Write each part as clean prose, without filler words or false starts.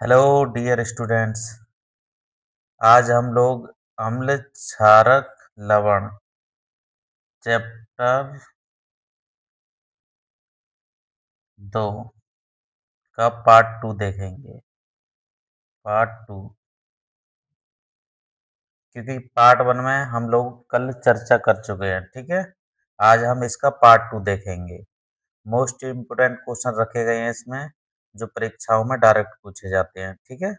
Hello dear students. आज हम लोग अम्ल क्षारक लवण चैप्टर 2 का पार्ट 2 देखेंगे। पार्ट 2 क्योंकि पार्ट 1 में हम लोग कल चर्चा कर चुके हैं। ठीक है, आज हम इसका पार्ट 2 देखेंगे। मोस्ट इम्पोर्टेंट क्वेश्चन रखे गए हैं इसमें, जो परीक्षाओं में डायरेक्ट पूछे जाते हैं। ठीक है,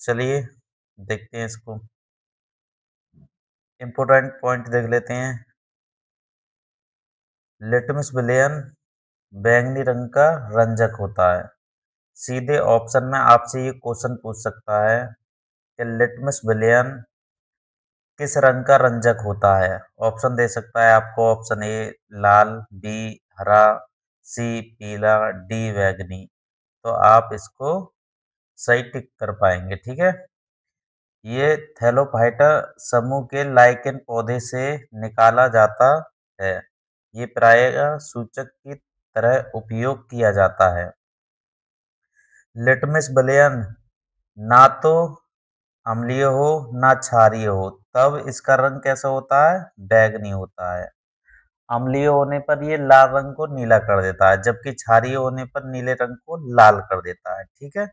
चलिए देखते हैं इसको। इम्पोर्टेंट पॉइंट देख लेते हैं। लिटमस विलयन बैंगनी रंग का रंजक होता है। सीधे ऑप्शन में आपसे ये क्वेश्चन पूछ सकता है कि लिटमस विलयन किस रंग का रंजक होता है। ऑप्शन दे सकता है आपको। ऑप्शन ए लाल, बी हरा, सी पीला, डी बैंगनी। तो आप इसको सही टिक कर पाएंगे। ठीक है, ये थैलोफाइटा समूह के लाइकेन पौधे से निकाला जाता है। ये प्रायः सूचक की तरह उपयोग किया जाता है। लिटमस विलयन ना तो अम्लीय हो ना क्षारीय हो, तब इसका रंग कैसा होता है? बैंगनी होता है। अम्लीय होने पर ये लाल रंग को नीला कर देता है, जबकि क्षारीय होने पर नीले रंग को लाल कर देता है। ठीक है,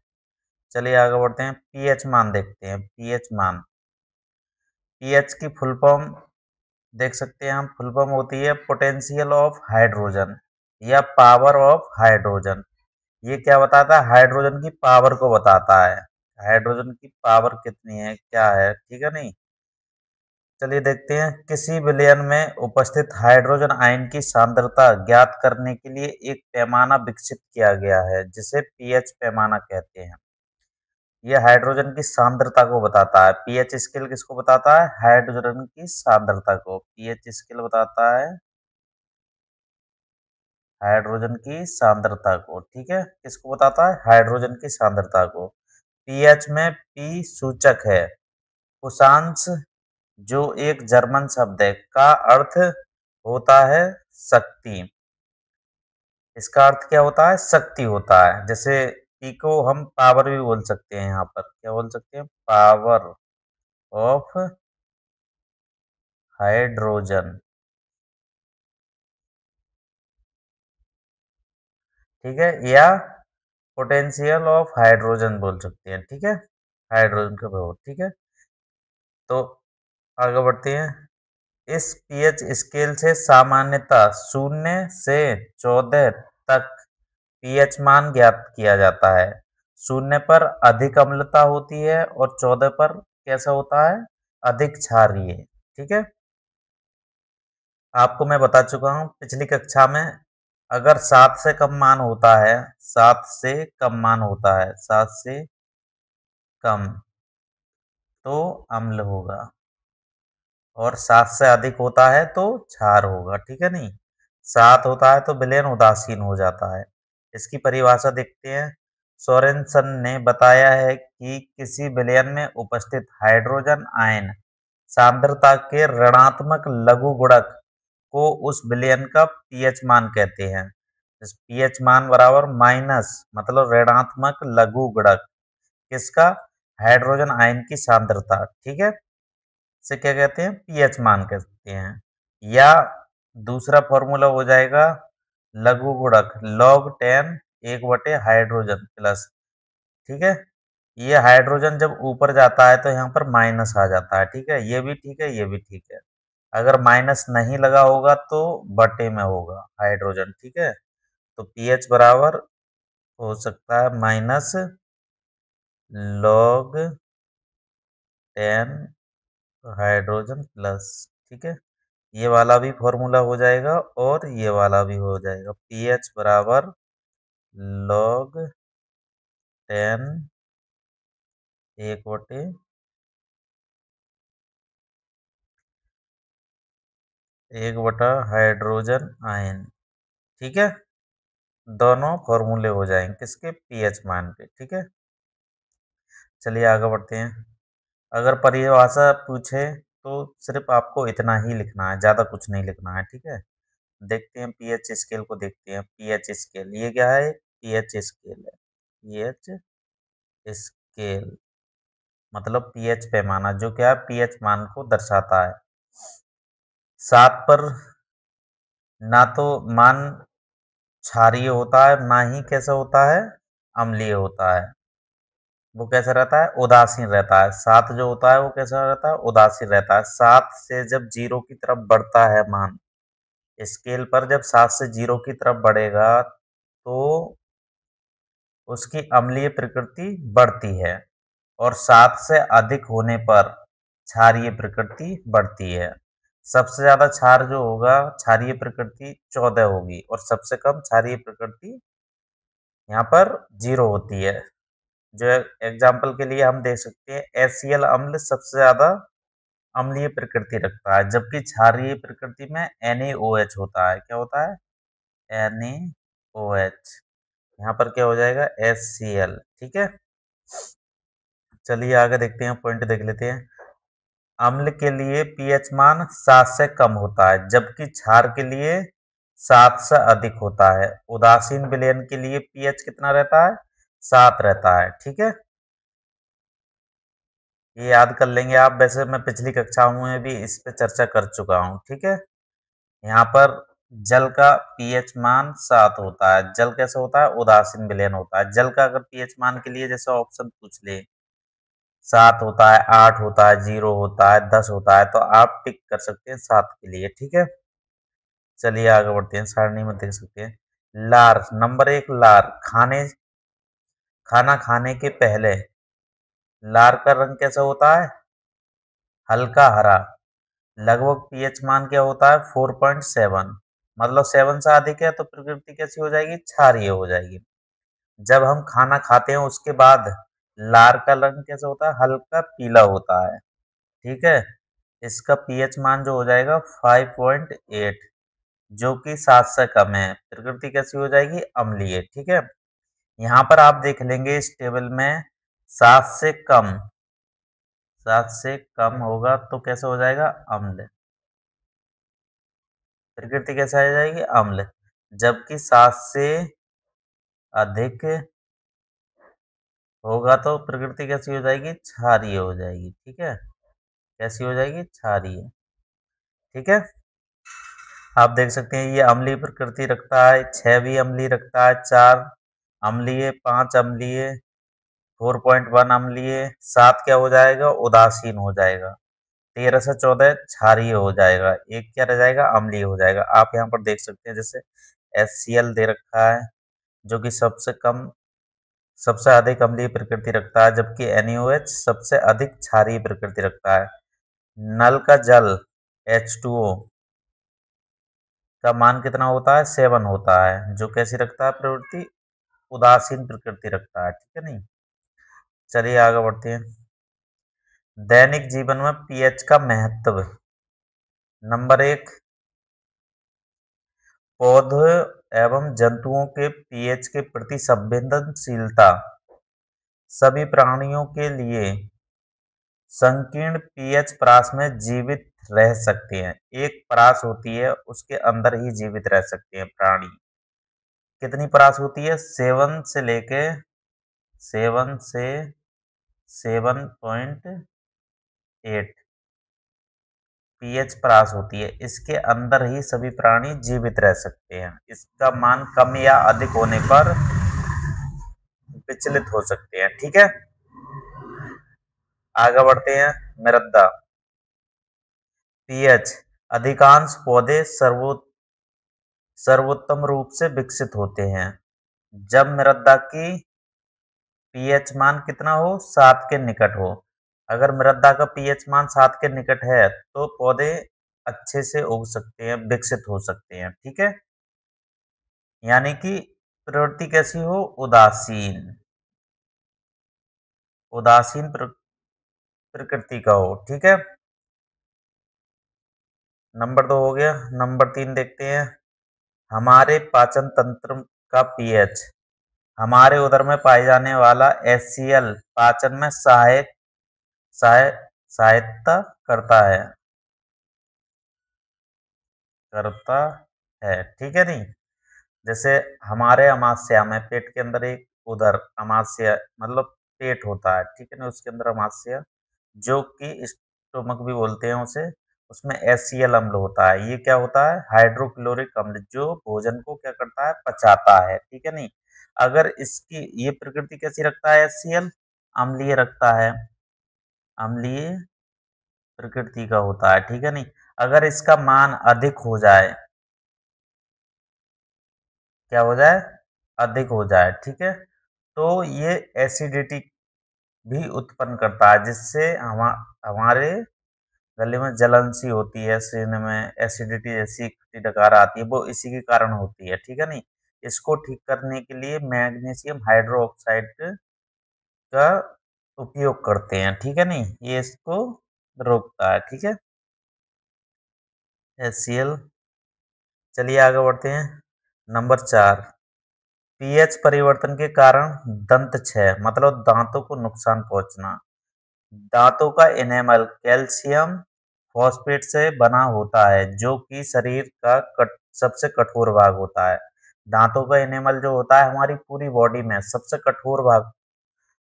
चलिए आगे बढ़ते हैं। पीएच मान देखते हैं। पीएच मान, पीएच की फुल फॉर्म देख सकते हैं हम। फुल फॉर्म होती है पोटेंशियल ऑफ हाइड्रोजन या पावर ऑफ हाइड्रोजन। ये क्या बताता है? हाइड्रोजन की पावर को बताता है। हाइड्रोजन की पावर कितनी है, क्या है। ठीक है, नहीं। चलिए देखते हैं। किसी विलयन में उपस्थित हाइड्रोजन आयन की सांद्रता ज्ञात करने के लिए एक पैमाना विकसित किया गया है, जिसे पीएच पैमाना कहते हैं। यह हाइड्रोजन की सांद्रता को बताता है। पीएच स्केल किसको बताता है? हाइड्रोजन की सांद्रता को पीएच स्केल बताता है, हाइड्रोजन की सांद्रता को। ठीक है, किसको बताता है? हाइड्रोजन की सांद्रता को। पीएच में पी सूचक है। उषांश, जो एक जर्मन शब्द है, का अर्थ होता है शक्ति। इसका अर्थ क्या होता है? शक्ति होता है। जैसे पी को हम पावर भी बोल सकते हैं। यहाँ पर क्या बोल सकते हैं? Power of hydrogen. ठीक है, या पोटेंशियल ऑफ हाइड्रोजन बोल सकते हैं। ठीक है, हाइड्रोजन का प्रभाव। ठीक है, तो आगे बढ़ते हैं। इस पीएच स्केल से सामान्यतः 0 से 14 तक पीएच मान ज्ञात किया जाता है। 0 पर अधिक अम्लता होती है और 14 पर कैसा होता है? अधिक क्षारीय। ठीक है, आपको मैं बता चुका हूँ पिछली कक्षा में। अगर 7 से कम मान होता है, 7 से कम मान होता है, 7 से कम, तो अम्ल होगा। और 7 से अधिक होता है तो क्षार होगा। ठीक है, नहीं। 7 होता है तो विलयन उदासीन हो जाता है। इसकी परिभाषा देखते हैं। सोरेनसन ने बताया है कि किसी विलयन में उपस्थित हाइड्रोजन आयन सांद्रता के ऋणात्मक लघु गुणक को उस विलयन का पीएच मान कहते हैं। इस पीएच मान बराबर माइनस, मतलब ऋणात्मक लघु गुणक किसका? हाइड्रोजन आयन की सांद्रता। ठीक है, से क्या कहते हैं? पीएच मान कहते हैं। या दूसरा फॉर्मूला हो जाएगा लघु गुणक log 10 एक बटे हाइड्रोजन प्लस। ठीक है, ये हाइड्रोजन जब ऊपर जाता है तो यहाँ पर माइनस आ जाता है। ठीक है, ये भी ठीक है, ये भी ठीक है। अगर माइनस नहीं लगा होगा तो बटे में होगा हाइड्रोजन। ठीक है, तो पीएच बराबर हो सकता है माइनस log 10 हाइड्रोजन प्लस। ठीक है, ये वाला भी फॉर्मूला हो जाएगा और ये वाला भी हो जाएगा। पीएच बराबर log 10 एक बटे एक बटा हाइड्रोजन आयन। ठीक है, दोनों फॉर्मूले हो जाएंगे किसके? पीएच मान के। ठीक है, चलिए आगे बढ़ते हैं। अगर परिभाषा पूछे तो सिर्फ आपको इतना ही लिखना है, ज़्यादा कुछ नहीं लिखना है। ठीक है, देखते हैं पीएच स्केल को। देखते हैं पीएच स्केल, ये क्या है? पीएच स्केल है। पीएच स्केल मतलब पीएच पैमाना, जो क्या है पीएच मान को दर्शाता है। 7 पर ना तो मान क्षारीय होता है, ना ही कैसा होता है अम्लीय होता है। वो कैसा रहता है उदासीन रहता है। 7 जो होता है वो कैसा रहता है उदासीन रहता है। 7 से जब 0 की तरफ बढ़ता है मान, स्केल पर जब 7 से 0 की तरफ बढ़ेगा तो उसकी अम्लीय प्रकृति बढ़ती है, और 7 से अधिक होने पर क्षारीय प्रकृति बढ़ती है। सबसे ज्यादा क्षार जो होगा क्षारीय प्रकृति 14 होगी, और सबसे कम क्षारीय प्रकृति यहाँ पर 0 होती है। जो एग्जाम्पल के लिए हम देख सकते हैं HCl अम्ल सबसे ज्यादा अम्लीय प्रकृति रखता है, जबकि क्षारीय प्रकृति में NaOH होता है। क्या होता है NaOH। यहाँ पर क्या हो जाएगा HCl। ठीक है, चलिए आगे देखते हैं, पॉइंट देख लेते हैं। अम्ल के लिए पीएच मान 7 से कम होता है, जबकि क्षार के लिए 7 से अधिक होता है। उदासीन विलयन के लिए पीएच कितना रहता है 7 रहता है। ठीक है, ये याद कर लेंगे आप। वैसे मैं पिछली कक्षाओं में भी इस पे चर्चा कर चुका हूँ। ठीक है, यहाँ पर जल का पीएच मान 7 होता है। जल कैसे होता है उदासीन विलयन होता है। जल का अगर पीएच मान के लिए जैसे ऑप्शन पूछ ले 7 होता है, 8 होता है, 0 होता है, 10 होता है, तो आप टिक कर सकते हैं 7 के लिए। ठीक है, चलिए आगे बढ़ते हैं। सारणी में देख सकते हैं लार। नंबर 1 लार, खाना खाने के पहले लार का रंग कैसा होता है हल्का हरा। लगभग पीएच मान क्या होता है 4.7, मतलब 7 से अधिक है तो प्रकृति कैसी हो जाएगी क्षारीय हो जाएगी। जब हम खाना खाते हैं उसके बाद लार का रंग कैसा होता है हल्का पीला होता है। ठीक है, इसका पीएच मान जो हो जाएगा 5.8, जो कि 7 से कम है। प्रकृति कैसी हो जाएगी अम्लीय। ठीक है, यहाँ पर आप देख लेंगे इस टेबल में 7 से कम, 7 से कम होगा तो कैसे हो जाएगा अम्ल। प्रकृति कैसे आ जाएगी अम्ल। जबकि 7 से अधिक होगा तो प्रकृति कैसी हो जाएगी क्षारीय हो जाएगी। ठीक है, कैसी हो जाएगी क्षारीय। ठीक है, आप देख सकते हैं ये अम्लीय प्रकृति रखता है। 6 भी अम्लीय रखता है, 4 अम्लीय, 5 अम्लीय, 4.1 अम्लीय, 7 क्या हो जाएगा उदासीन हो जाएगा, 13 से 14 क्षारीय हो जाएगा, एक क्या रह जाएगा अम्लीय हो जाएगा। आप यहाँ पर देख सकते हैं जैसे HCl दे रखा है जो कि सबसे अधिक अम्लीय प्रकृति रखता है, जबकि NaOH सबसे अधिक क्षारीय प्रकृति रखता है। नल का जल H2O का मान कितना होता है 7 होता है, जो कैसी रखता है प्रवृत्ति उदासीन प्रकृति रखता है। ठीक है नहीं, चलिए आगे बढ़ते हैं। दैनिक जीवन में पीएच का महत्व। नंबर 1 पौधों एवं जंतुओं के पीएच के प्रति संवेदनशीलता। सभी प्राणियों के लिए संकीर्ण पीएच परास में जीवित रह सकते हैं। एक परास होती है उसके अंदर ही जीवित रह सकते हैं प्राणी। कितनी परास होती है 7 से 7.8 पीएच परास होती है। इसके अंदर ही सभी प्राणी जीवित रह सकते हैं। इसका मान कम या अधिक होने पर विचलित हो सकते हैं। ठीक है, आगे बढ़ते हैं। मृदा पीएच। अधिकांश पौधे सर्वोत्तम रूप से विकसित होते हैं जब मृदा की पीएच मान कितना हो 7 के निकट हो। अगर मृदा का पीएच मान 7 के निकट है तो पौधे अच्छे से उग सकते हैं, विकसित हो सकते हैं। ठीक है, यानी कि प्रवृत्ति कैसी हो उदासीन, उदासीन प्रकृति का हो। ठीक है, नंबर 2 हो गया। नंबर 3 देखते हैं। हमारे पाचन तंत्र का पीएच। हमारे उदर में पाए जाने वाला HCl पाचन में सहाय सहायता करता है। ठीक है नहीं, जैसे हमारे अमाशय में पेट के अंदर एक उदर अमाशय मतलब पेट होता है, ठीक है ना, उसके अंदर अमाशय जो कि स्टोमक भी बोलते हैं उसे, उसमें HCl अम्ल होता है। ये क्या होता है? हाइड्रोक्लोरिक अम्ल जो भोजन को क्या करता है? पचाता है, ठीक है नहीं? अगर इसकी ये प्रकृति कैसी रखता है HCl? अम्लीय रखता है, अम्लीय प्रकृति का होता है, ठीक है नहीं? अगर इसका मान अधिक हो जाए, क्या हो जाए? अधिक हो जाए, ठीक है? तो ये एसिडिटी भी उत्पन्न करता है, जिससे हमारे गले में जलन सी होती है, सीने में एसिडिटी जैसी खट्टी डकार आती है, वो इसी के कारण होती है, ठीक है नहीं? इसको ठीक करने के लिए मैग्नीशियम हाइड्रोक्साइड का उपयोग करते हैं, ठीक है नहीं? ये इसको रोकता है, ठीक है? HCl। चलिए आगे बढ़ते हैं। नंबर 4, पीएच परिवर्तन के कारण दंत क्षय मतलब दांतों को नुकसान पहुंचना। दांतों का एनेमल कैल्शियम फॉस्फेट से बना होता है, जो कि शरीर का सबसे कठोर भाग होता है। दांतों का एनेमल जो होता है हमारी पूरी बॉडी में सबसे कठोर भाग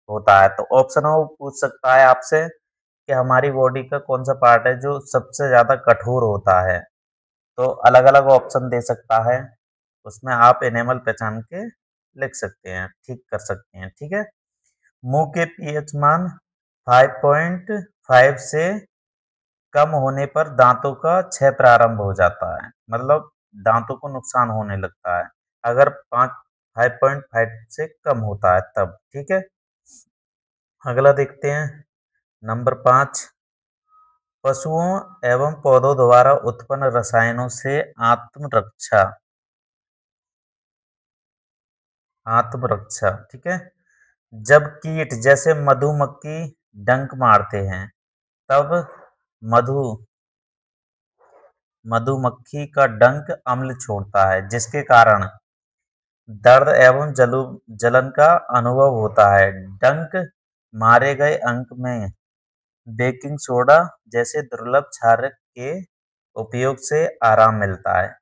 होता है। तो ऑप्शन वो पूछ सकता है आपसे कि हमारी बॉडी का कौन सा पार्ट है जो सबसे ज्यादा कठोर होता है। तो अलग अलग ऑप्शन दे सकता है, उसमें आप एनिमल पहचान के लिख सकते हैं, ठीक कर सकते हैं, ठीक है। मुंह के पीएच मान 5.5 से कम होने पर दांतों का क्षय प्रारंभ हो जाता है, मतलब दांतों को नुकसान होने लगता है अगर 5.5 से कम होता है तब, ठीक है। अगला देखते हैं। नंबर 5, पशुओं एवं पौधों द्वारा उत्पन्न रसायनों से आत्मरक्षा, आत्मरक्षा, ठीक है। जब कीट जैसे मधुमक्खी डंक मारते हैं तब मधु मधुमक्खी का डंक अम्ल छोड़ता है, जिसके कारण दर्द एवं जलन का अनुभव होता है। डंक मारे गए अंक में बेकिंग सोडा जैसे दुर्लभ क्षारक के उपयोग से आराम मिलता है।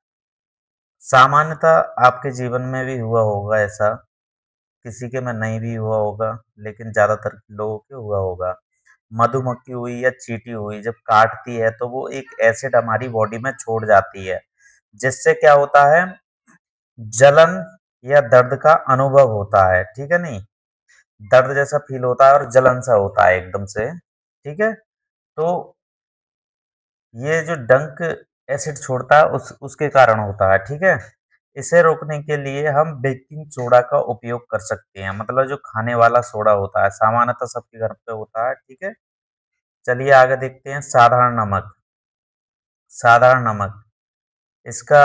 सामान्यतः आपके जीवन में भी हुआ होगा ऐसा, किसी के में नहीं भी हुआ होगा, लेकिन ज़्यादातर लोगों के हुआ होगा। मधुमक्खी हुई या चींटी हुई जब काटती है तो वो एक एसिड हमारी बॉडी में छोड़ जाती है, जिससे क्या होता है? जलन या दर्द का अनुभव होता है, ठीक है नहीं? दर्द जैसा फ़ील होता है और जलन सा होता है एकदम से, ठीक है? तो ये जो डंक एसिड छोड़ता है उसके कारण होता है, ठीक है? इसे रोकने के लिए हम बेकिंग सोडा का उपयोग कर सकते हैं, मतलब जो खाने वाला सोडा होता है, सामान्यतः सबके घर पे होता है, ठीक है? चलिए आगे देखते हैं। साधारण नमक, साधारण नमक, इसका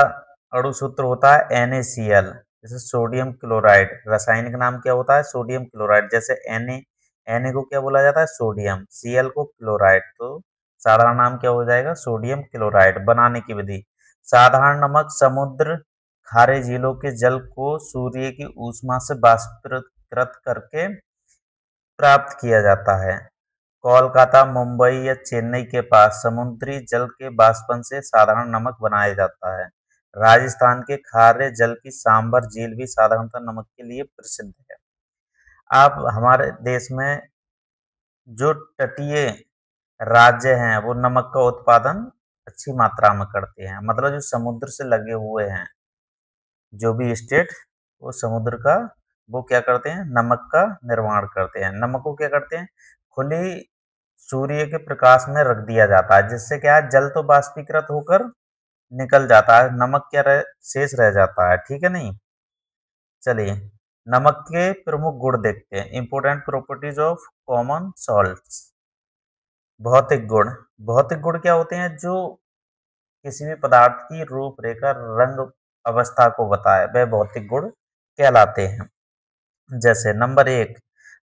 अणु सूत्र होता है NaCl, जैसे सोडियम क्लोराइड, रासायनिक नाम क्या होता है? Sodium chloride. जैसे Na को क्या बोला जाता है? सोडियम, Cl को क्लोराइड, तो साधारण नाम क्या हो जाएगा? Sodium chloride. बनाने की विधि, साधारण नमक समुद्र, खारे झीलों के जल को सूर्य की ऊष्मा से वाष्पीकृत करके प्राप्त किया जाता है। कोलकाता, मुंबई या चेन्नई के पास समुद्री जल के वाष्पन से साधारण नमक बनाया जाता है। राजस्थान के खारे जल की सांभर झील भी साधारणतः नमक के लिए प्रसिद्ध है। आप हमारे देश में जो तटीय राज्य हैं वो नमक का उत्पादन अच्छी मात्रा में करते हैं, मतलब जो समुद्र से लगे हुए हैं जो भी स्टेट, वो समुद्र का वो क्या करते हैं? नमक का निर्माण करते हैं। नमक को क्या करते हैं? खुली सूर्य के प्रकाश में रख दिया जाता है, जिससे क्या है? जल तो बाष्पीकृत होकर निकल जाता है, नमक क्या शेष रह जाता है, ठीक है नहीं? चलिए नमक के प्रमुख गुण देखते हैं। Important properties of common salts. भौतिक गुण, भौतिक गुण क्या होते हैं? जो किसी भी पदार्थ की रूपरेखा, रंग, अवस्था को बताए वह भौतिक गुण कहलाते हैं। जैसे नंबर 1,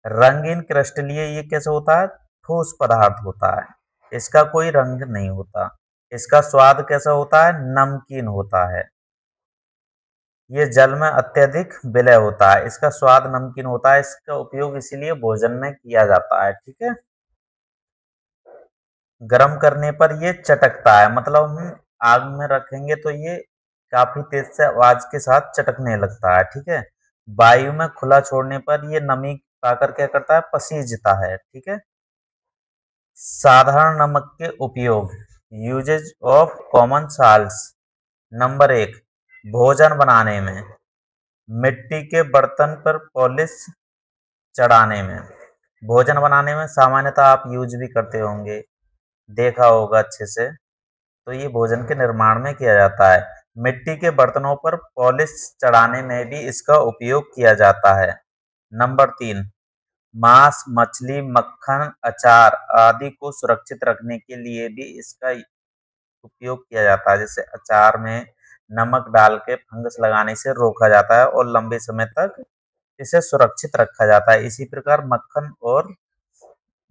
रंगीन क्रिस्टलीय, ये कैसे होता है? ठोस पदार्थ होता है, इसका कोई रंग नहीं होता। इसका स्वाद कैसा होता है? नमकीन होता है। ये जल में अत्यधिक विलय होता है, इसका स्वाद नमकीन होता है। इसका उपयोग इसीलिए भोजन में किया जाता है, ठीक है। गर्म करने पर ये चटकता है, मतलब हम आग में रखेंगे तो ये काफी तेज से आवाज के साथ चटकने लगता है, ठीक है। वायु में खुला छोड़ने पर ये नमी पाकर क्या करता है, पसीजता है। ठीक है। साधारण नमक के उपयोग, usages of common salts. Number 1, भोजन बनाने में, मिट्टी के बर्तन पर पॉलिश चढ़ाने में। भोजन बनाने में सामान्यतः आप यूज भी करते होंगे, देखा होगा अच्छे से। तो ये भोजन के निर्माण में किया जाता है। मिट्टी के बर्तनों पर पॉलिश चढ़ाने में भी इसका उपयोग किया जाता है। नंबर 3, मांस, मछली, मक्खन, अचार आदि को सुरक्षित रखने के लिए भी इसका उपयोग किया जाता है। जैसे अचार में नमक डाल के फंगस लगाने से रोका जाता है और लंबे समय तक इसे सुरक्षित रखा जाता है। इसी प्रकार मक्खन और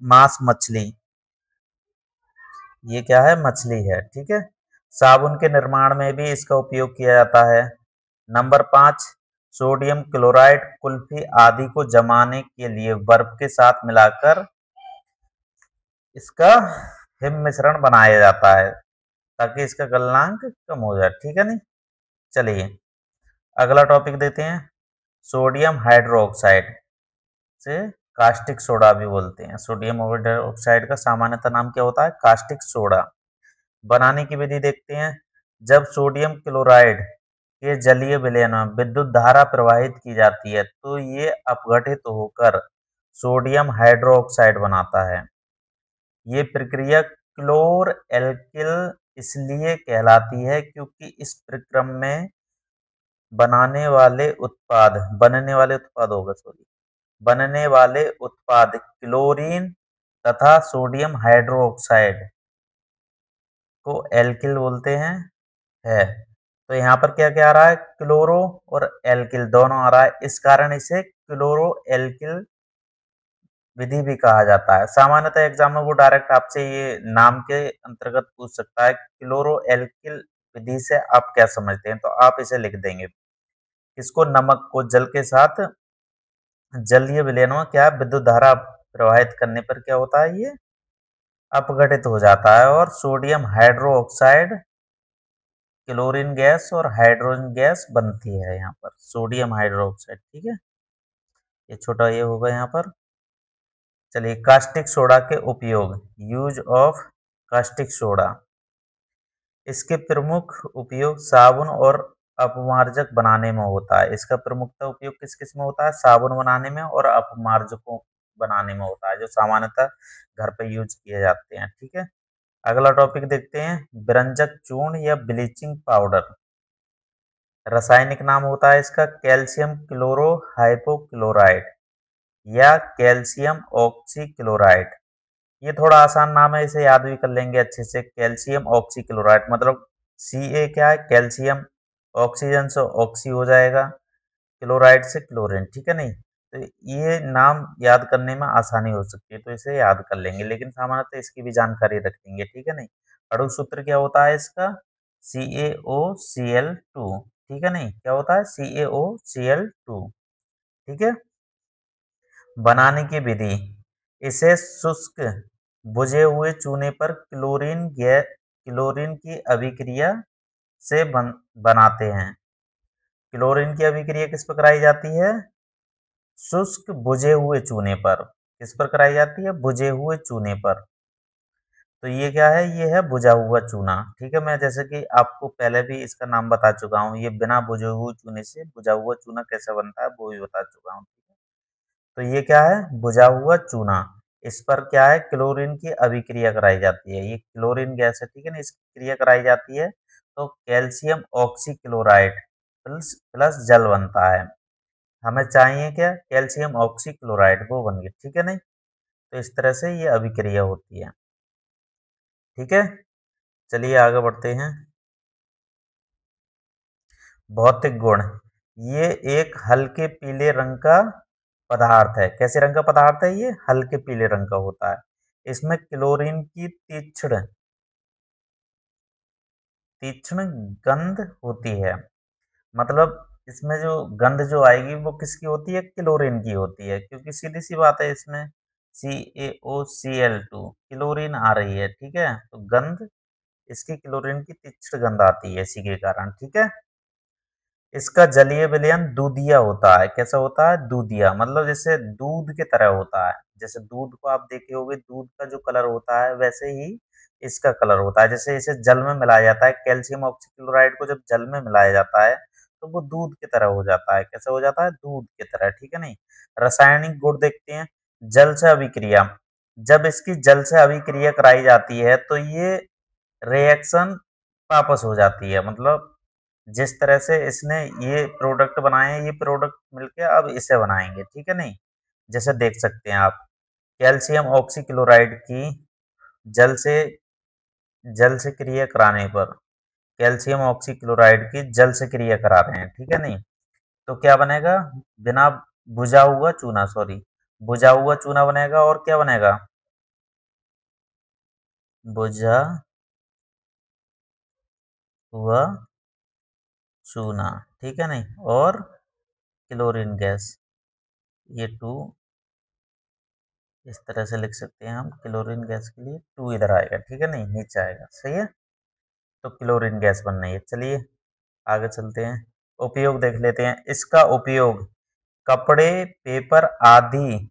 मांस, मछली, ये क्या है, मछली है। ठीक है। साबुन के निर्माण में भी इसका उपयोग किया जाता है। नंबर 5, सोडियम क्लोराइड कुल्फी आदि को जमाने के लिए बर्फ के साथ मिलाकर इसका हिम मिश्रण बनाया जाता है ताकि इसका गलनांक कम हो जाए। ठीक है नहीं। चलिए अगला टॉपिक देते हैं, सोडियम हाइड्रोक्साइड से कास्टिक सोडा भी बोलते हैं। सोडियम हाइड्रोक्साइड का सामान्यतः नाम क्या होता है, कास्टिक सोडा। बनाने की विधि देखते हैं। जब सोडियम क्लोराइड के जलीय विलयन में विद्युत धारा प्रवाहित की जाती है तो ये अपघटित होकर सोडियम हाइड्रोक्साइड बनाता है। ये प्रक्रिया क्लोर एल्किल इसलिए कहलाती है क्योंकि इस प्रक्रम में बनने वाले उत्पाद क्लोरीन तथा सोडियम हाइड्रोक्साइड को एल्किल बोलते हैं। है तो यहाँ पर क्या क्या आ रहा है, क्लोरो और एल्किल दोनों आ रहा है, इस कारण इसे क्लोरो एल्किल विधि भी कहा जाता है। सामान्यतः एग्जाम में वो डायरेक्ट आपसे ये नाम के अंतर्गत पूछ सकता है, क्लोरो एल्किल विधि से आप क्या समझते हैं, तो आप इसे लिख देंगे। इसको नमक को जल के साथ जलीय विलयन में क्या विद्युत धारा प्रवाहित करने पर क्या होता है, ये अपघटित हो जाता है और सोडियम हाइड्रोक्साइड क्लोरीन गैस और हाइड्रोजन गैस बनती है। यहाँ पर सोडियम हाइड्रोक्साइड। ठीक है, ये छोटा ये होगा यहाँ पर। चलिए कास्टिक सोडा के उपयोग, यूज ऑफ कास्टिक सोडा। इसके प्रमुख उपयोग साबुन और अपमार्जक बनाने में होता है। इसका प्रमुखतः उपयोग किस किस में होता है, साबुन बनाने में और अपमार्जकों बनाने में होता है, जो सामान्यतः घर पे यूज किए जाते हैं। ठीक है। अगला टॉपिक देखते हैं, व्यंजक चूर्ण या ब्लीचिंग पाउडर। रासायनिक नाम होता है इसका कैल्शियम क्लोरोहाइपोक्लोराइड या कैल्शियम ऑक्सीक्लोराइड। ये थोड़ा आसान नाम है, इसे याद भी कर लेंगे अच्छे से। कैल्शियम ऑक्सीक्लोराइड मतलब Ca क्या है, कैल्शियम, ऑक्सीजन से ऑक्सी हो जाएगा, क्लोराइड से क्लोरीन। ठीक है नहीं। तो ये नाम याद करने में आसानी हो सकती है, तो इसे याद कर लेंगे, लेकिन सामान्यतः इसकी भी जानकारी रखेंगे। ठीक है नहीं। अणु सूत्र क्या होता है इसका, CaOCl2। ठीक है नहीं, क्या होता है, CaOCl2। ठीक है। बनाने की विधि, इसे शुष्क बुझे हुए चूने पर क्लोरीन की अभिक्रिया से बनाते हैं। क्लोरीन की अभिक्रिया किस पर कराई जाती है, शुष्क बुझे हुए चूने पर। किस पर कराई जाती है, बुझे हुए चूने पर। तो ये क्या है, ये है बुझा हुआ चूना। ठीक है, मैं जैसे कि आपको पहले भी इसका नाम बता चुका हूँ, ये बिना बुझे हुए चूने से बुझा हुआ चूना कैसे बनता है वो भी बता चुका हूँ। तो ये क्या है, बुझा हुआ चूना। इस पर क्या है, क्लोरीन की अभिक्रिया कराई जाती है। ये क्लोरीन गैस है, ठीक है ना, इसकी क्रिया कराई जाती है तो कैल्शियम ऑक्सीक्लोराइड प्लस प्लस जल बनता है। हमें चाहिए क्या, कैल्शियम ऑक्सीक्लोराइड, वो बन गया। ठीक है नहीं। तो इस तरह से ये अभिक्रिया होती है। ठीक है। चलिए आगे बढ़ते हैं। भौतिक गुण, ये एक हल्के पीले रंग का पदार्थ है। कैसे रंग का पदार्थ है, ये हल्के पीले रंग का होता है। इसमें क्लोरीन की तीक्ष्ण तीक्ष्ण गंध होती है। मतलब इसमें जो गंध जो आएगी वो किसकी होती है, क्लोरीन की होती है, क्योंकि सीधी सी बात है, इसमें CaOCl2 क्लोरीन आ रही है। ठीक है, तो गंध इसकी क्लोरीन की तीक्ष्ण गंध आती है इसी के कारण। ठीक है। इसका जलीय विलयन दूधिया होता है। कैसा होता है? दूधिया, मतलब जैसे दूध की तरह होता है। जैसे दूध को आप देखे होंगे, दूध का जो कलर होता है वैसे ही इसका कलर होता है। जैसे इसे जल में मिलाया जाता है, कैल्शियम ऑक्सीक्लोराइड को जब जल में मिलाया जाता है तो वो दूध की तरह हो जाता है। कैसा हो जाता है? दूध की तरह, ठीक है नहीं। रासायनिक गुण देखते हैं। जल से अभिक्रिया, जब इसकी जल से अभिक्रिया कराई जाती है तो ये रिएक्शन वापस हो जाती है। मतलब जिस तरह से इसने ये प्रोडक्ट बनाए हैं, ये प्रोडक्ट मिलके अब इसे बनाएंगे, ठीक है नहीं। जैसे देख सकते हैं आप, कैल्शियम ऑक्सीक्लोराइड की जल से जल से क्रिया कराने पर, कैल्शियम ऑक्सीक्लोराइड की जल से क्रिया करा रहे हैं, ठीक है नहीं। तो क्या बनेगा? बिना बुझा हुआ चूना, सॉरी, बुझा हुआ चूना बनेगा। और क्या बनेगा? बुझा हुआ चूना, ठीक है नहीं। और क्लोरीन गैस, ये टू इस तरह से लिख सकते हैं हम। क्लोरीन गैस के लिए टू इधर आएगा, ठीक है नहीं, नीचे आएगा, सही है। तो क्लोरीन गैस बन रही है। चलिए आगे चलते हैं। उपयोग देख लेते हैं। इसका उपयोग कपड़े, पेपर आदि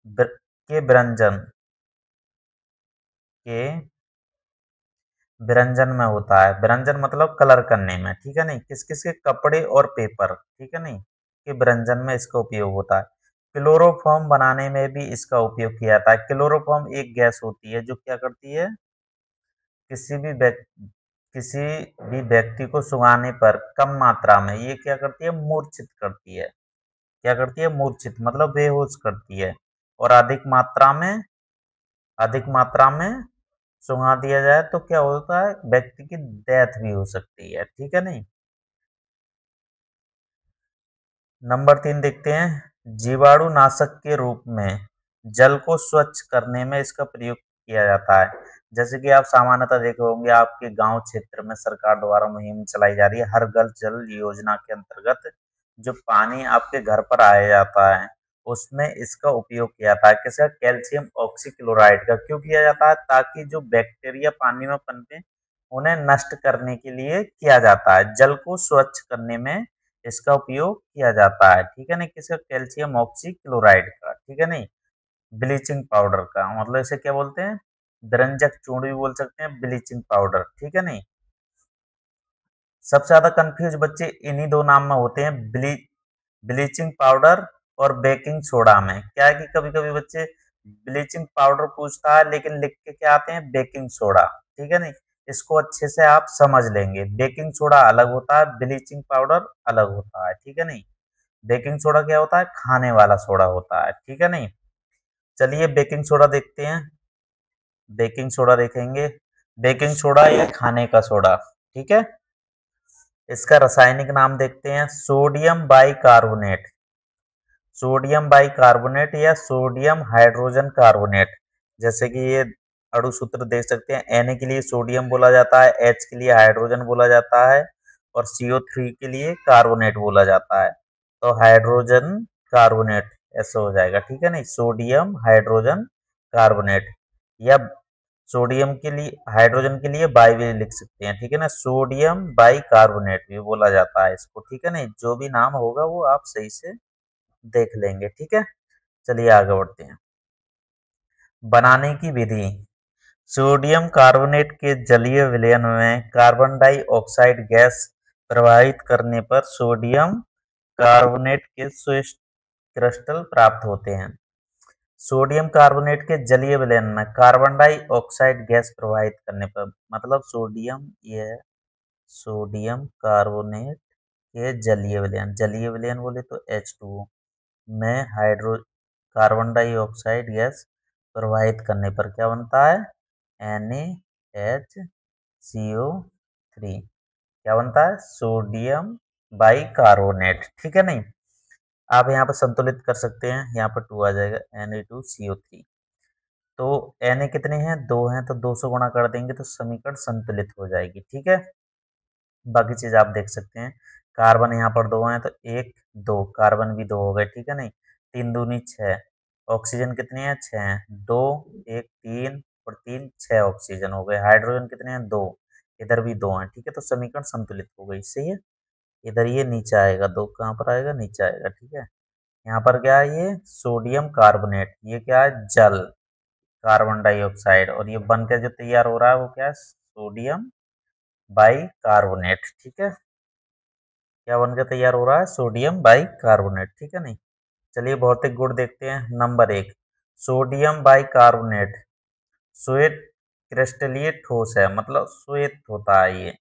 के के विरंजन में होता है। विरंजन मतलब कलर करने में, ठीक है नहीं। किस किस के? कपड़े और पेपर, ठीक है नहीं, के विरंजन में इसका उपयोग होता है। क्लोरोफॉर्म बनाने में भी इसका उपयोग किया जाता है। क्लोरोफॉर्म एक गैस होती है जो क्या करती है, किसी भी किसी भी व्यक्ति को सुंघाने पर कम मात्रा में ये क्या करती है? मूर्छित करती है। क्या करती है? मूर्छित, मतलब बेहोश करती है। और अधिक मात्रा में सुंघा दिया जाए तो क्या होता है? व्यक्ति की डेथ भी हो सकती है, ठीक है नहीं। नंबर 3 देखते हैं। जीवाणु नाशक के रूप में जल को स्वच्छ करने में इसका प्रयोग किया जाता है। जैसे कि आप सामान्यतः देखे होंगे, आपके गांव क्षेत्र में सरकार द्वारा मुहिम चलाई जा रही है, हर घर जल योजना के अंतर्गत जो पानी आपके घर पर आया जाता है उसमें इसका उपयोग किया जाता है। किसका? कैल्शियम ऑक्सीक्लोराइड का। क्यों किया जाता है? ताकि जो बैक्टीरिया पानी में पनपे उन्हें नष्ट करने के लिए किया जाता है। जल को स्वच्छ करने में इसका उपयोग किया जाता है, ठीक है नहीं। किसका? कैल्शियम ऑक्सीक्लोराइड का, ठीक है नहीं। ब्लीचिंग पाउडर का, मतलब इसे क्या बोलते हैं? द्रंजक चूर्ण भी बोल सकते हैं, ब्लीचिंग पाउडर, ठीक है नहीं। सबसे ज्यादा कंफ्यूज बच्चे इन्हीं दो नाम में होते हैं, ब्लीचिंग पाउडर और बेकिंग सोडा में। क्या है कि कभी कभी बच्चे ब्लीचिंग पाउडर पूछता है लेकिन लिख के क्या आते हैं? बेकिंग सोडा, ठीक है नहीं। इसको अच्छे से आप समझ लेंगे। बेकिंग सोडा अलग होता है, ब्लीचिंग पाउडर अलग होता है, ठीक है नहीं। बेकिंग सोडा क्या होता है? खाने वाला सोडा होता है, ठीक है नहीं। चलिए बेकिंग सोडा देखते हैं। बेकिंग सोडा देखेंगे। बेकिंग सोडा या खाने का सोडा, ठीक है। इसका रासायनिक नाम देखते हैं। सोडियम बाइकार्बोनेट, सोडियम बाइकार्बोनेट या सोडियम हाइड्रोजन कार्बोनेट। जैसे कि ये अणु सूत्र देख सकते हैं। Na के लिए सोडियम बोला जाता है, H के लिए हाइड्रोजन बोला जाता है और CO3 के लिए कार्बोनेट बोला जाता है। तो हाइड्रोजन कार्बोनेट ऐसा हो जाएगा, ठीक है नहीं। सोडियम हाइड्रोजन कार्बोनेट, या सोडियम के लिए, हाइड्रोजन के लिए बाई भी लिख सकते हैं, ठीक है ना। सोडियम बाइकार्बोनेट भी बोला जाता है इसको, ठीक है नहीं। जो भी नाम होगा वो आप सही से देख लेंगे, ठीक है। चलिए आगे बढ़ते हैं। बनाने की विधि। सोडियम कार्बोनेट के जलीय विलयन में कार्बन डाइऑक्साइड गैस प्रवाहित करने पर सोडियम कार्बोनेट के स्विच क्रिस्टल प्राप्त होते हैं। सोडियम कार्बोनेट के जलीय विलयन में कार्बन डाइऑक्साइड गैस प्रवाहित करने पर, मतलब सोडियम, ये है सोडियम कार्बोनेट के जलीय विलयन, जलीय विलयन बोले तो H2O में हाइड्रो कार्बन डाइऑक्साइड गैस प्रवाहित करने पर क्या बनता है? NaHCO3, क्या बनता है? सोडियम बाइकार्बोनेट, ठीक है नहीं। आप यहाँ पर संतुलित कर सकते हैं, यहाँ पर 2 आ जाएगा, Na2CO3। तो Na कितने हैं? 2 हैं, तो 2 से गुणा कर देंगे तो समीकरण संतुलित हो जाएगी, ठीक है। बाकी चीज आप देख सकते हैं। कार्बन यहाँ पर 2 हैं तो 1 2, कार्बन भी 2 हो गए, ठीक है नहीं। 3 दूनी 6, ऑक्सीजन कितने हैं? 6 हैं। 2 1 3 और 3 6 ऑक्सीजन हो गए। हाइड्रोजन कितने हैं? 2, इधर भी 2 हैं, ठीक है। तो समीकरण संतुलित हो गई, सही है। इधर ये नीचे आएगा, 2 कहाँ पर आएगा, नीचे आएगा, ठीक है। यहाँ पर क्या है, ये सोडियम कार्बोनेट, ये क्या है, जल, कार्बन डाइऑक्साइड, और ये बन के जो तैयार हो रहा है वो क्या है, सोडियम बाइकार्बोनेट, ठीक है। क्या बन के तैयार हो रहा है, सोडियम बाइकार्बोनेट, ठीक है नहीं। चलिए भौतिक गुण देखते हैं। नंबर 1, सोडियम बाइकार्बोनेट श्वेत क्रिस्टलीय ठोस है, मतलब श्वेत होता है, ये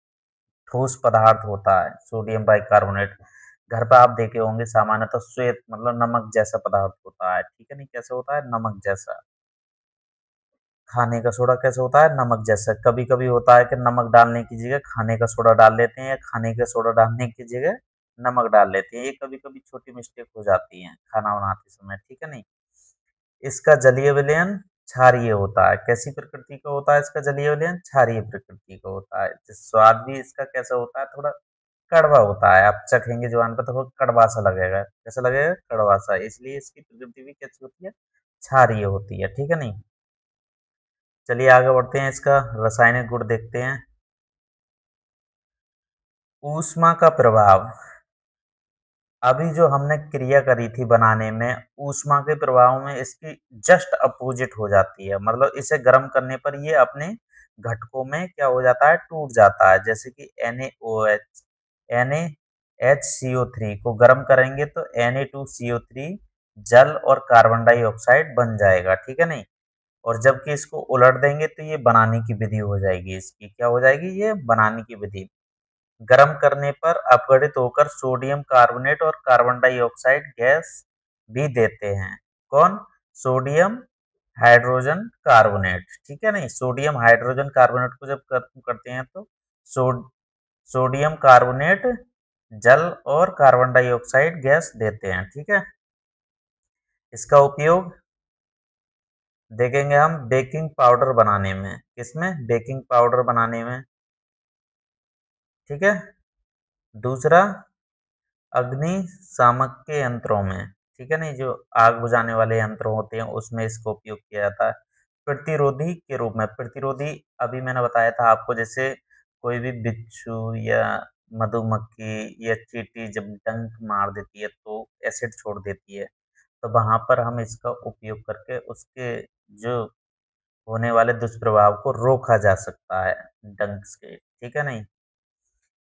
ठोस पदार्थ होता है सोडियम बाइकार्बोनेट। घर पे आप देखे होंगे सामान्यतः श्वेत मतलब नमक जैसा पदार्थ होता है, ठीक है नहीं, कैसे होता है, नमक जैसा। खाने का सोडा कैसे होता है, नमक जैसा। कभी कभी होता है कि नमक डालने की जगह खाने का सोडा डाल लेते हैं, या खाने का सोडा डालने की जगह नमक डाल लेते हैं, ये कभी कभी छोटी मिस्टेक हो जाती है खाना बनाते समय, ठीक है नहीं। इसका जलीय विलयन क्षारीय होता है। कैसी प्रकृति का होता है इसका जलीय विलयन, क्षारीय प्रकृति का होता है। स्वाद भी इसका कैसा होता है, थोड़ा कड़वा होता है। आप चखेंगे जुबान पर तो थोड़ा कड़वा सा लगेगा, कैसा लगेगा, कड़वा सा, इसलिए इसकी प्रकृति भी कैसी होती है, क्षारीय होती है, ठीक है नहीं। चलिए आगे बढ़ते हैं, इसका रासायनिक गुण देखते हैं। ऊष्मा का प्रभाव, अभी जो हमने क्रिया करी थी बनाने में, ऊष्मा के प्रभाव में इसकी जस्ट अपोजिट हो जाती है, मतलब इसे गर्म करने पर ये अपने घटकों में क्या हो जाता है, टूट जाता है। जैसे कि NaOH, NaHCO3 को गर्म करेंगे तो Na2CO3 जल और कार्बन डाइऑक्साइड बन जाएगा, ठीक है नहीं। और जबकि इसको उलट देंगे तो ये बनाने की विधि हो जाएगी, इसकी क्या हो जाएगी, ये बनाने की विधि। गर्म करने पर अपघटित होकर सोडियम कार्बोनेट और कार्बन डाइऑक्साइड गैस भी देते हैं। कौन, सोडियम हाइड्रोजन कार्बोनेट, ठीक है नहीं। सोडियम हाइड्रोजन कार्बोनेट को जब करते हैं तो सो, सोडियम कार्बोनेट जल और कार्बन डाइऑक्साइड गैस देते हैं, ठीक है। इसका उपयोग देखेंगे हम बेकिंग पाउडर बनाने में, किसमें, बेकिंग पाउडर बनाने में, ठीक है। दूसरा, अग्निशामक के यंत्रों में, ठीक है नहीं, जो आग बुझाने वाले यंत्र होते हैं उसमें इसका उपयोग किया जाता है। प्रतिरोधी के रूप में, प्रतिरोधी अभी मैंने बताया था आपको, जैसे कोई भी बिच्छू या मधुमक्खी या चींटी जब डंक मार देती है तो एसिड छोड़ देती है, तो वहां पर हम इसका उपयोग करके उसके जो होने वाले दुष्प्रभाव को रोका जा सकता है डंक से, ठीक है नहीं।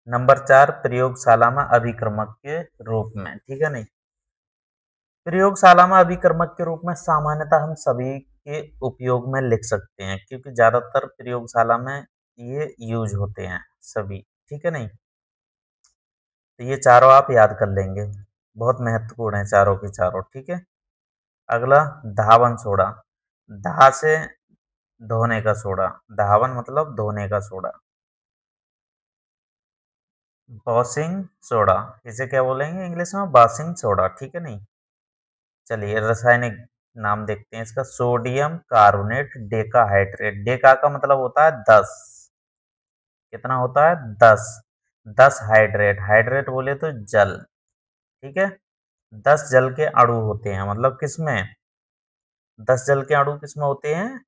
नंबर 4, प्रयोगशाला में अभिक्रमक के रूप में, ठीक है नहीं। प्रयोगशाला में अभिक्रमक के रूप में सामान्यतः हम सभी के उपयोग में लिख सकते हैं, क्योंकि ज्यादातर प्रयोगशाला में ये यूज होते हैं सभी, ठीक है नहीं। तो ये चारों आप याद कर लेंगे, बहुत महत्वपूर्ण है चारों के चारों, ठीक है। अगला, धावन सोडा, धा से धोने का सोडा, धावन मतलब धोने का सोडा। वॉशिंग सोडा, इसे क्या बोलेंगे इंग्लिश में, वॉशिंग सोडा, ठीक है नहीं। चलिए रासायनिक नाम देखते हैं इसका। सोडियम कार्बोनेट डेकाहाइड्रेट, डेका का मतलब होता है 10, कितना होता है, 10, 10 हाइड्रेट, हाइड्रेट बोले तो जल, ठीक है। 10 जल के अणु होते हैं, मतलब किसमें, 10 जल के अणु किसमें होते हैं,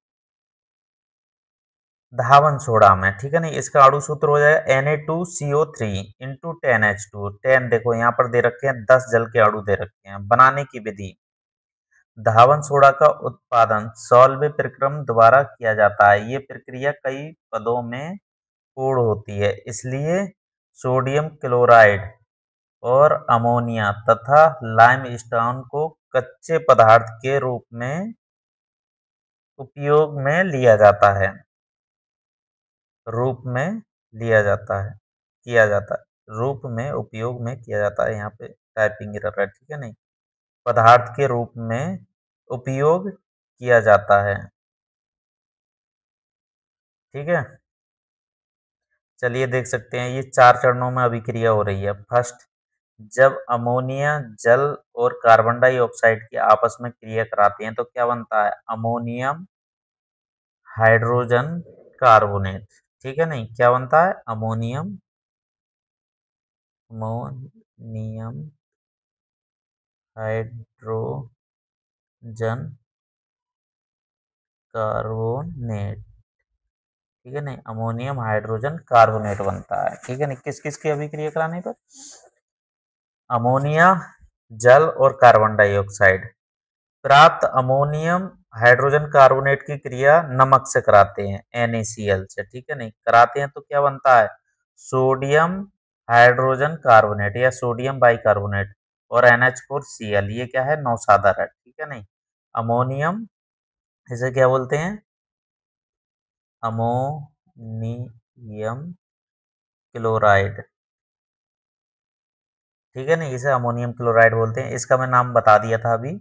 धावन सोडा में, ठीक है नहीं। इसका अणु सूत्र हो जाएगा Na2CO3 इंटू 10H2, 10 देखो यहाँ पर दे रखे हैं, 10 जल के अणु दे रखे हैं। बनाने की विधि, धावन सोडा का उत्पादन सॉल्वे प्रक्रम द्वारा किया जाता है। ये प्रक्रिया कई पदों में पूर्ण होती है, इसलिए सोडियम क्लोराइड और अमोनिया तथा लाइमस्टोन को कच्चे पदार्थ के रूप में उपयोग में लिया जाता है, रूप में लिया जाता है, किया जाता है, रूप में उपयोग में किया जाता है। यहाँ पे टाइपिंग एरर है, ठीक है नहीं, पदार्थ के रूप में उपयोग किया जाता है, ठीक है। चलिए देख सकते हैं, ये 4 चरणों में अभिक्रिया हो रही है। फर्स्ट, जब अमोनिया जल और कार्बन डाइऑक्साइड की आपस में क्रिया कराते हैं तो क्या बनता है, अमोनियम हाइड्रोजन कार्बोनेट, ठीक है नहीं। क्या बनता है, अमोनियम, अमोनियम हाइड्रोजन कार्बोनेट, ठीक है नहीं, अमोनियम हाइड्रोजन कार्बोनेट बनता है, ठीक है नहीं। किस किस की अभिक्रिया कराने पर, अमोनिया, जल और कार्बन डाइऑक्साइड। प्राप्त अमोनियम हाइड्रोजन कार्बोनेट की क्रिया नमक से कराते हैं, NaCl से, ठीक है नहीं, कराते हैं तो क्या बनता है, सोडियम हाइड्रोजन कार्बोनेट या सोडियम बाइकार्बोनेट और NH4Cl, ये क्या है, नौसादा है, ठीक है नहीं। अमोनियम, इसे क्या बोलते हैं, अमोनियम क्लोराइड, ठीक है नहीं, इसे अमोनियम क्लोराइड बोलते हैं। इसका मैं नाम बता दिया था अभी,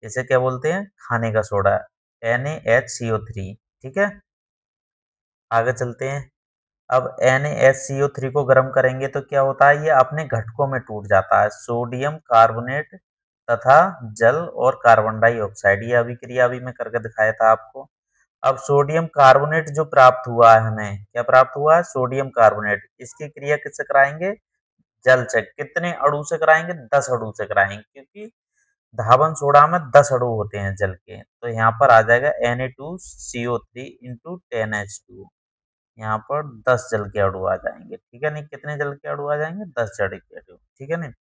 इसे क्या बोलते हैं, खाने का सोडा, NaHCO3, ठीक है। आगे चलते हैं। अब NaHCO3 को गर्म करेंगे तो क्या होता है, ये अपने घटकों में टूट जाता है, सोडियम कार्बोनेट तथा जल और कार्बन डाइऑक्साइड। ये अभिक्रिया अभी मैं करके दिखाया था आपको। अब सोडियम कार्बोनेट जो प्राप्त हुआ है हमें, क्या प्राप्त हुआ है, सोडियम कार्बोनेट, इसकी क्रिया किससे कराएंगे, जल से। कितने अणु से कराएंगे, 10 अणु से कराएंगे, क्योंकि धावन सोडा में 10 अणु होते हैं जल के। तो यहाँ पर आ जाएगा Na2CO3 इंटू 10H2, यहाँ पर 10 जल के अणु आ जाएंगे, ठीक है नहीं, कितने जल के अणु आ जाएंगे, 10 जल के अणु, ठीक है नहीं।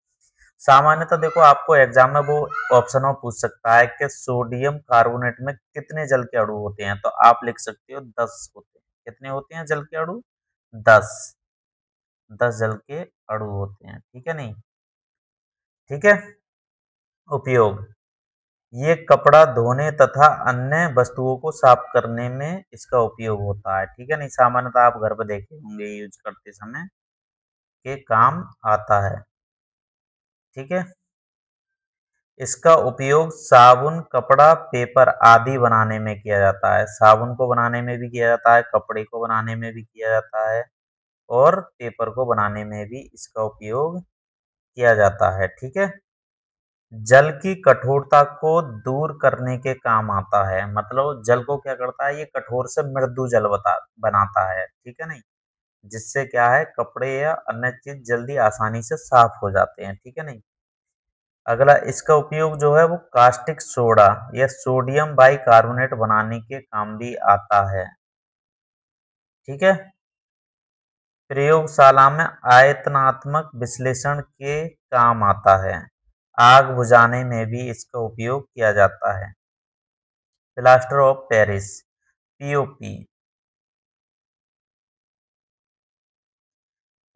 सामान्यतः देखो आपको एग्जाम में वो ऑप्शन में पूछ सकता है कि सोडियम कार्बोनेट में कितने जल के अणु होते हैं, तो आप लिख सकते हो 10 होते हैं। कितने होते हैं जल के अणु, 10, 10 जल के अणु होते हैं, ठीक है नहीं, ठीक है। उपयोग, ये कपड़ा धोने तथा अन्य वस्तुओं को साफ करने में इसका उपयोग होता है, ठीक है नहीं। सामान्यतः आप घर पर देखे होंगे यूज करते समय के काम आता है, ठीक है। इसका उपयोग साबुन, कपड़ा, पेपर आदि बनाने में किया जाता है। साबुन को बनाने में भी किया जाता है, कपड़े को बनाने में भी किया जाता है और पेपर को बनाने में भी इसका उपयोग किया जाता है, ठीक है। जल की कठोरता को दूर करने के काम आता है, मतलब जल को क्या करता है, ये कठोर से मृदु जल बनाता है, ठीक है नहीं, जिससे क्या है, कपड़े या अन्य चीज जल्दी आसानी से साफ हो जाते हैं, ठीक है नहीं। अगला, इसका उपयोग जो है वो कास्टिक सोडा या सोडियम बाइकार्बोनेट बनाने के काम भी आता है, ठीक है। प्रयोगशाला में आयतनात्मक विश्लेषण के काम आता है। आग बुझाने में भी इसका उपयोग किया जाता है। Plaster of Paris, POP,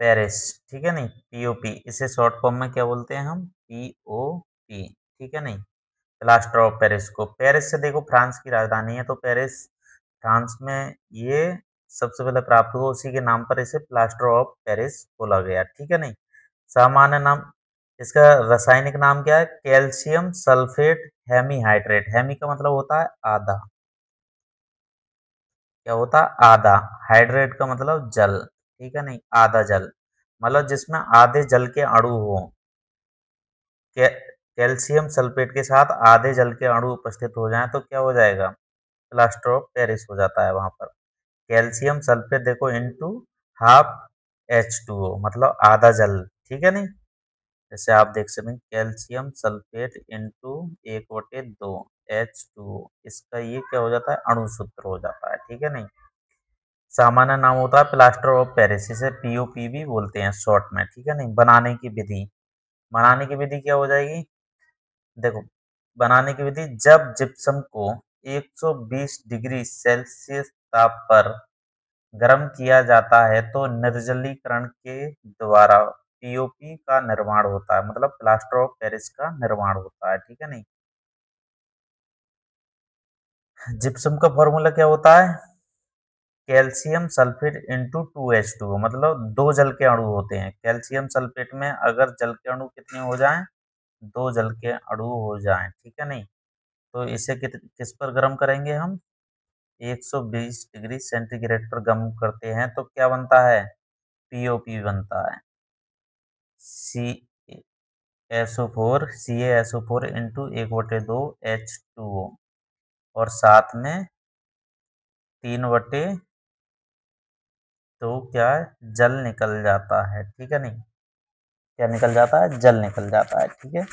Paris, ठीक है नहीं, POP, इसे शॉर्ट फॉर्म में क्या बोलते हैं हम, POP, ठीक है नहीं। प्लास्टर ऑफ पेरिस को, पेरिस से देखो फ्रांस की राजधानी है, तो पेरिस फ्रांस में ये सबसे पहले प्राप्त हुआ, उसी के नाम पर इसे प्लास्टर ऑफ पेरिस बोला गया, ठीक है नहीं। सामान्य नाम, इसका रासायनिक नाम क्या है, कैल्शियम सल्फेट हेमीहाइड्रेट। हेमी का मतलब होता है आधा, क्या होता है, आधा, हाइड्रेट का मतलब जल, ठीक है नहीं, आधा जल, मतलब जिसमें आधे जल के अणु हो। कै, कैल्शियम सल्फेट के साथ आधे जल के अणु उपस्थित हो जाएं तो क्या हो जाएगा, प्लास्टर ऑफ पेरिस हो जाता है वहां पर। कैल्शियम सल्फेट देखो इंटू हाफ H2O, मतलब आधा जल, ठीक है नहीं। जैसे आप देख सकते हैं कैल्शियम सल्फेट इंटू 1/2 H2O, इसका ये क्या हो जाता है, अणु सूत्र हो जाता है, ठीक है नहीं। सामान्य नाम होता है प्लास्टर ऑफ पेरिस, इसे POP भी बोलते हैं शॉर्ट में, ठीक है नहीं। बनाने की विधि, बनाने की विधि क्या हो जाएगी, देखो, बनाने की विधि, जब जिप्सम को 120 डिग्री सेल्सियस ताप पर गर्म किया जाता है तो निर्जलीकरण के द्वारा POP का निर्माण होता है, मतलब प्लास्टर ऑफ पेरिस का निर्माण होता है, ठीक है नहीं। जिप्सम का फॉर्मूला क्या होता है, कैल्शियम सल्फेट इंटू 2H2O, मतलब दो जल के अणु होते हैं। कैल्शियम सल्फेट में अगर जल के अणु कितने हो जाएं, दो जल के अणु हो जाएं, ठीक है नहीं। तो इसे किस पर गर्म करेंगे हम, 120 डिग्री सेंटीग्रेड पर गर्म करते हैं तो क्या बनता है, POP बनता है, CaSO4 इंटू 1/2 H2O, और साथ में 3/2 क्या है, जल निकल जाता है, ठीक है नहीं, क्या निकल जाता है, जल निकल जाता है, ठीक है।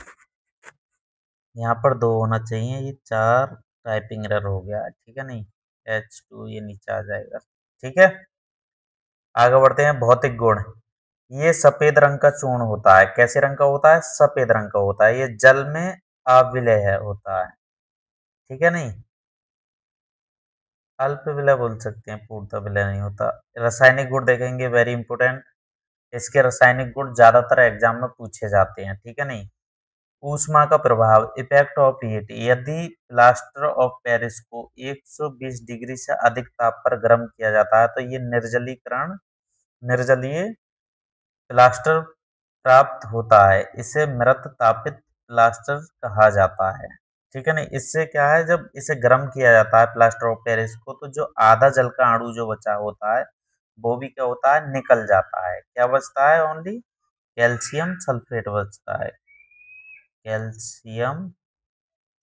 यहाँ पर दो होना चाहिए, ये चार टाइपिंग एरर हो गया है, ठीक है नहीं, H2 ये नीचे आ जाएगा, ठीक है। आगे बढ़ते हैं, भौतिक गुण। ये सफेद रंग का चूर्ण होता है। कैसे रंग का होता है? सफेद रंग का होता है। ये जल में अविलेय होता है। ठीक है नहीं? अल्प विलय बोल सकते हैं, पूर्णतः विलय नहीं होता। रासायनिक गुण देखेंगे, वेरी इंपोर्टेंट। इसके रासायनिक गुण ज्यादातर एग्जाम में पूछे जाते हैं। ठीक है नहीं? ऊष्मा का प्रभाव, इफेक्ट ऑफ हीट। यदि प्लास्टर ऑफ पेरिस को 120 डिग्री से अधिक ताप पर गर्म किया जाता है तो ये निर्जलीय प्लास्टर प्राप्त होता है। इसे मृत तापित प्लास्टर कहा जाता है। ठीक है नहीं? इससे क्या है, जब इसे गर्म किया जाता है प्लास्टर ऑफ पेरिस को, तो जो आधा जल का अणु जो बचा होता है वो भी क्या होता है, निकल जाता है। क्या बचता है? ओनली कैल्शियम सल्फेट बचता है। कैल्शियम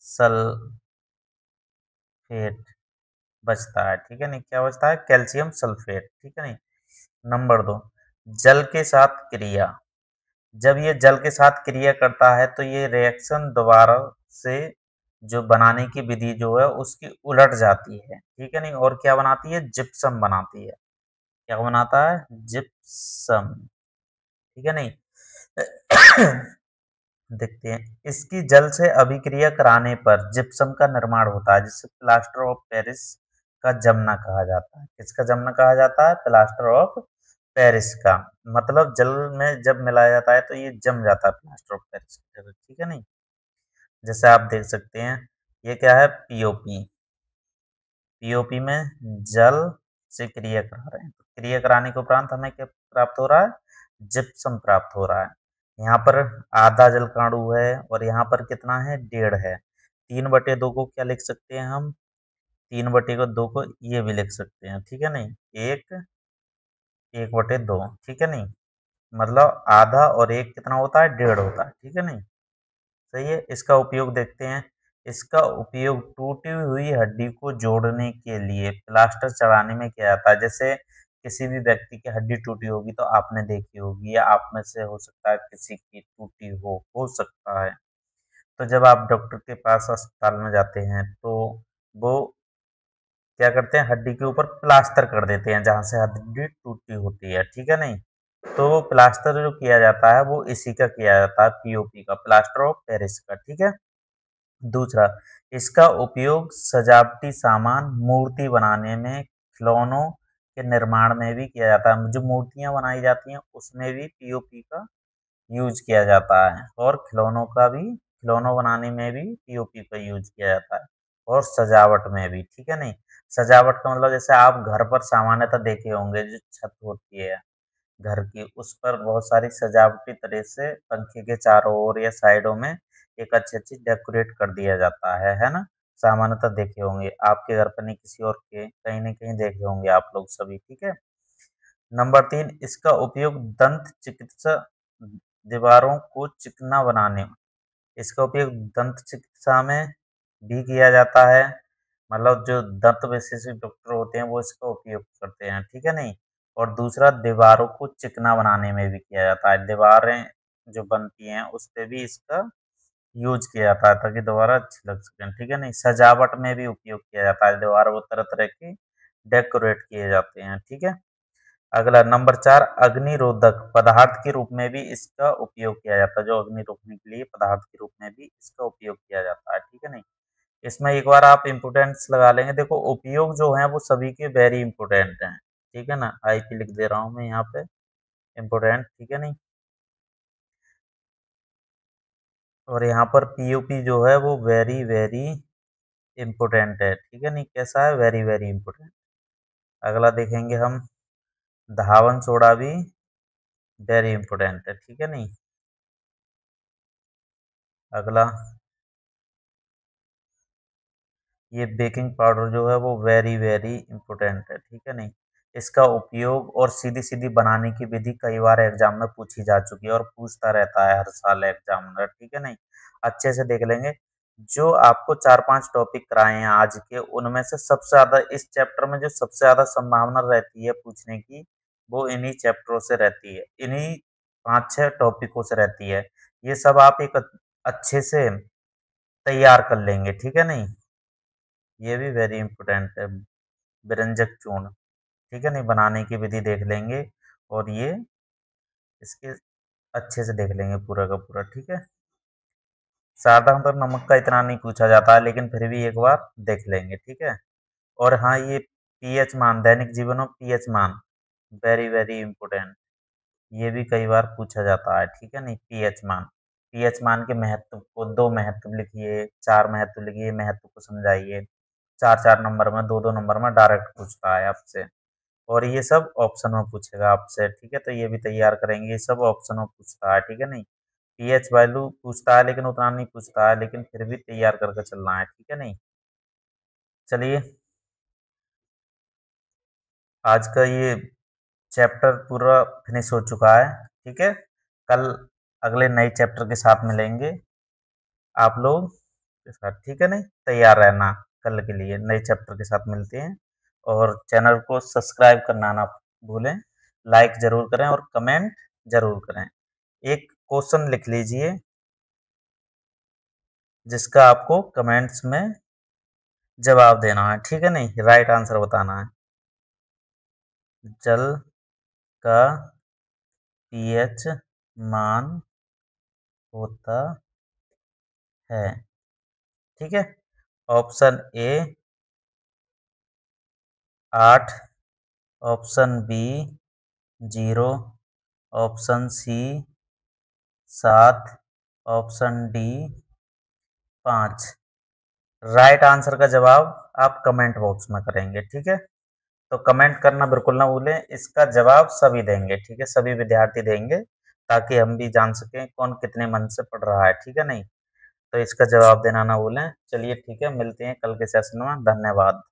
सल्फेट बचता है। ठीक है नहीं? क्या बचता है? Calcium sulphate. ठीक है नहीं? नंबर 2, जल के साथ क्रिया। जब ये जल के साथ क्रिया करता है तो ये रिएक्शन दोबारा से जो बनाने की विधि जो है उसकी उलट जाती है। ठीक है नहीं? और क्या बनाती है? जिप्सम बनाती है। क्या बनाता है? जिप्सम। ठीक है नहीं? देखते हैं, इसकी जल से अभिक्रिया कराने पर जिप्सम का निर्माण होता है, जिसे प्लास्टर ऑफ पेरिस का जमना कहा जाता है। किसका जमना कहा जाता है? प्लास्टर ऑफ पेरिस का। मतलब जल में जब मिलाया जाता है तो ये जम जाता है प्लास्टर ऑफ पेरिस की जगह। ठीक है नहीं? जैसे आप देख सकते हैं, ये क्या है? पीओपी। पीओपी में जल से क्रिया करा रहे हैं, तो क्रिया कराने के उपरांत हमें क्या प्राप्त हो रहा है? जिप्सम प्राप्त हो रहा है। यहाँ पर आधा जल का अणु है और यहाँ पर कितना है? 1.5 है। 3/2 को क्या लिख सकते हैं हम? 3/2 को ये भी लिख सकते हैं। ठीक है नहीं? 1/2। ठीक है नहीं? मतलब आधा और एक कितना होता है? 1.5 होता है। ठीक है नहीं? सही है। इसका उपयोग देखते हैं। इसका उपयोग टूटी हुई हड्डी को जोड़ने के लिए प्लास्टर चढ़ाने में किया जाता है। जैसे किसी भी व्यक्ति की हड्डी टूटी होगी तो आपने देखी होगी, या आप में से हो सकता है किसी की टूटी हो सकता है। तो जब आप डॉक्टर के पास अस्पताल में जाते हैं तो वो क्या करते हैं? हड्डी के ऊपर प्लास्टर कर देते हैं जहाँ से हड्डी टूटी होती है। ठीक है नहीं? तो वो प्लास्टर जो किया जाता है वो इसी का किया जाता है, पीओपी का, प्लास्टर ऑफ पेरिस का। ठीक है? दूसरा, इसका उपयोग सजावटी सामान, मूर्ति बनाने में, खिलौनों के निर्माण में भी किया जाता है। जो मूर्तियाँ बनाई जाती हैं उसमें भी पीओपी का यूज़ किया जाता है, और खिलौनों बनाने में भी पीओपी का यूज़ किया जाता है, और सजावट में भी। ठीक है नहीं? सजावट का मतलब जैसे आप घर पर सामान्यतः देखे होंगे, जो छत होती है घर की, उस पर बहुत सारी सजावटी तरह से पंखे के चारों ओर या साइडों में एक अच्छी-अच्छी डेकोरेट कर दिया जाता है ना? सामान्यतः देखे होंगे, आपके घर पर नहीं किसी और के, कहीं न कहीं देखे होंगे आप लोग सभी। ठीक है? नंबर 3, इसका उपयोग दंत चिकित्सा दीवारों को चिकना बनाने में, इसका उपयोग दंत चिकित्सा में भी किया जाता है। मतलब जो दंत विशेषज्ञ डॉक्टर होते हैं वो इसका उपयोग करते हैं। ठीक है नहीं? और दूसरा, दीवारों को चिकना बनाने में भी किया जाता है। दीवारें जो बनती हैं उस पे भी इसका यूज़ किया जाता है ताकि दोबारा अच्छी लग सकें। ठीक है नहीं? सजावट में भी उपयोग किया जाता है। दीवारों को तरह-तरह की डेकोरेट किए जाते हैं। ठीक है? अगला नंबर 4, अग्निरोधक पदार्थ के रूप में भी इसका उपयोग किया जाता है। जो अग्नि रोकने के लिए पदार्थ के रूप में भी इसका उपयोग किया जाता है। ठीक है नहीं? इसमें एक बार आप इम्पोर्टेंस लगा लेंगे। देखो, उपयोग जो है वो सभी के वेरी इंपोर्टेंट हैं। ठीक है ना? आईपी लिख दे रहा हूँ मैं यहाँ पे, इम्पोर्टेंट। ठीक है नहीं? और यहाँ पर पीओपी जो है वो वेरी वेरी इम्पोर्टेंट है। ठीक है नहीं? कैसा है? Very very important. अगला देखेंगे हम, धावन सोडा भी वेरी इम्पोर्टेंट है। ठीक है नहीं? अगला, ये बेकिंग पाउडर जो है वो वेरी वेरी इंपॉर्टेंट है। ठीक है नहीं? इसका उपयोग और सीधी-सीधी बनाने की विधि कई बार एग्जाम में पूछी जा चुकी है और पूछता रहता है हर साल एग्जामिनर। ठीक है नहीं? अच्छे से देख लेंगे। जो आपको 4-5 टॉपिक कराए हैं आज के, उनमें से सबसे ज़्यादा इस चैप्टर में जो सबसे ज़्यादा संभावना रहती है पूछने की, वो इन्हीं चैप्टरों से रहती है। इन्हीं 5-6 टॉपिकों से रहती है। ये सब आप एक अच्छे से तैयार कर लेंगे। ठीक है नहीं? ये भी वेरी इंपॉर्टेंट है। व्यंजक चूर्ण, ठीक है नहीं? बनाने की विधि देख लेंगे, और ये इसके अच्छे से देख लेंगे पूरा का पूरा, ठीक है। साधारणतः नमक का इतना नहीं पूछा जाता है, लेकिन फिर भी एक बार देख लेंगे, ठीक है। और हाँ, ये पीएच मान, दैनिक जीवन में पीएच मान वेरी वेरी इंपॉर्टेंट, ये भी कई बार पूछा जाता है, ठीक है नहीं। पीएच मान, पीएच मान के महत्व को, 2 महत्व लिखिए, 4 महत्व लिखिए, महत्व को समझाइए। 4-4 नंबर में, 2-2 नंबर में डायरेक्ट पूछता है आपसे। और ये सब ऑप्शन में पूछेगा आपसे, ठीक है। तो ये भी तैयार करेंगे, ये सब ऑप्शन में पूछता है, ठीक है नहीं। पीएच वैल्यू पूछता है, लेकिन उतना नहीं पूछता है, लेकिन फिर भी तैयार करके चलना है, ठीक है नहीं। चलिए, आज का ये चैप्टर पूरा फिनिश हो चुका है, ठीक है। कल अगले नए चैप्टर के साथ मिलेंगे आप लोग के साथ, ठीक है नहीं। तैयार रहना, कल के लिए नए चैप्टर के साथ मिलते हैं। और चैनल को सब्सक्राइब करना ना भूलें, लाइक ज़रूर करें और कमेंट ज़रूर करें। एक क्वेश्चन लिख लीजिए जिसका आपको कमेंट्स में जवाब देना है, ठीक है नहीं, राइट आंसर बताना है। जल का पीएच मान होता है, ठीक है। Option A 8, option B 0, option C 7, option D 5। Right answer का जवाब आप कमेंट बॉक्स में करेंगे, ठीक है। तो कमेंट करना बिल्कुल ना भूलें, इसका जवाब सभी देंगे, ठीक है, सभी विद्यार्थी देंगे, ताकि हम भी जान सकें कौन कितने मन से पढ़ रहा है, ठीक है नहीं। तो इसका जवाब देना ना भूलें। चलिए ठीक है, मिलते हैं कल के सेशन में, धन्यवाद।